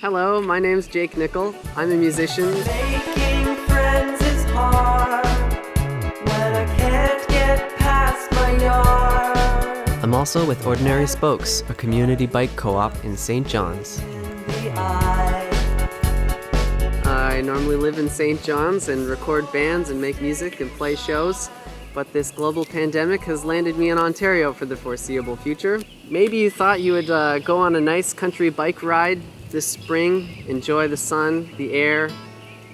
Hello, my name's Jake Nicoll. I'm a musician. Making friends is hard when I can't get past my yard. I'm also with Ordinary Spokes, a community bike co-op in St. John's. The eye. I normally live in St. John's and record bands and make music and play shows, but this global pandemic has landed me in Ontario for the foreseeable future. Maybe you thought you would go on a nice country bike ride this spring, enjoy the sun, the air,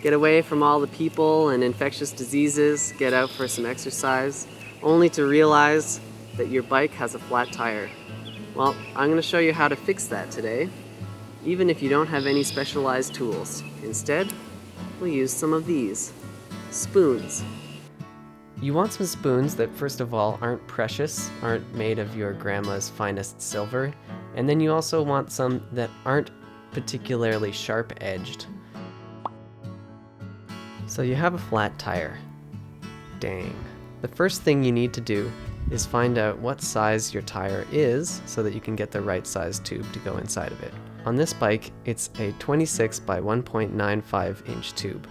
get away from all the people and infectious diseases, get out for some exercise, only to realize that your bike has a flat tire. Well, I'm going to show you how to fix that today, even if you don't have any specialized tools. Instead, we'll use some of these spoons. You want some spoons that, first of all, aren't precious, aren't made of your grandma's finest silver, and then you also want some that aren't particularly sharp-edged. So you have a flat tire. Dang. The first thing you need to do is find out what size your tire is so that you can get the right size tube to go inside of it. On this bike, it's a 26 by 1.95 inch tube.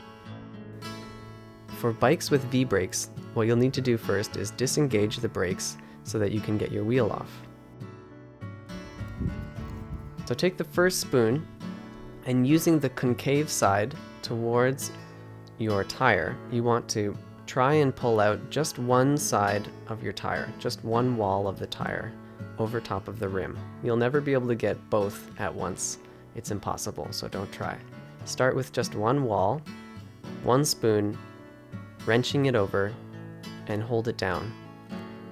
For bikes with V-brakes, what you'll need to do first is disengage the brakes so that you can get your wheel off. So take the first spoon, and using the concave side towards your tire, you want to try and pull out just one side of your tire, just one wall of the tire, over top of the rim. You'll never be able to get both at once. It's impossible, so don't try. Start with just one wall, one spoon, wrenching it over, and hold it down.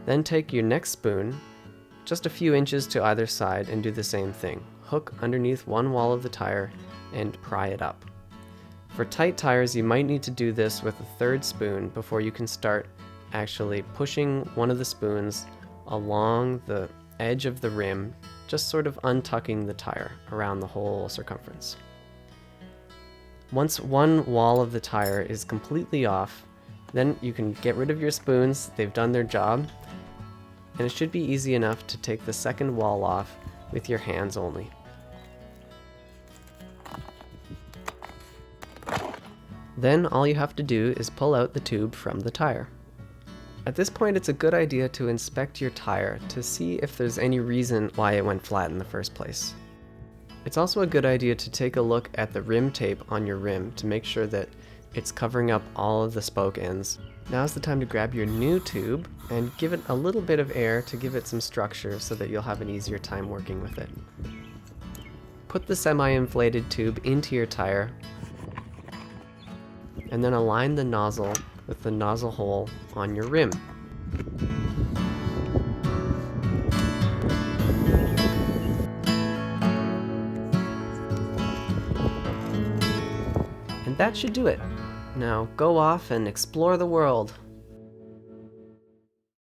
Then take your next spoon, just a few inches to either side, and do the same thing. Hook underneath one wall of the tire and pry it up. For tight tires, you might need to do this with a third spoon before you can start actually pushing one of the spoons along the edge of the rim, just sort of untucking the tire around the whole circumference. Once one wall of the tire is completely off, then you can get rid of your spoons. They've done their job, and it should be easy enough to take the second wall off with your hands only. Then all you have to do is pull out the tube from the tire. At this point, it's a good idea to inspect your tire to see if there's any reason why it went flat in the first place. It's also a good idea to take a look at the rim tape on your rim to make sure that it's covering up all of the spoke ends. Now's the time to grab your new tube and give it a little bit of air to give it some structure so that you'll have an easier time working with it. Put the semi-inflated tube into your tire and then align the nozzle with the nozzle hole on your rim. And that should do it. Now go off and explore the world.